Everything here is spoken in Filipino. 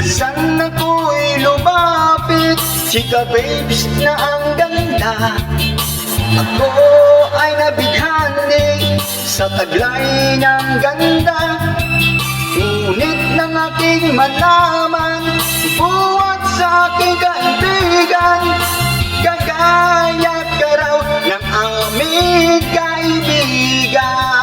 Saan ako'y lumapit, chika babes na ang ganda. Ako ay nabighani sa taglay ng ganda. Ngunit nang aking malaman, buwat sa aking kaibigan, kagaya ka raw ng aming kaibigan.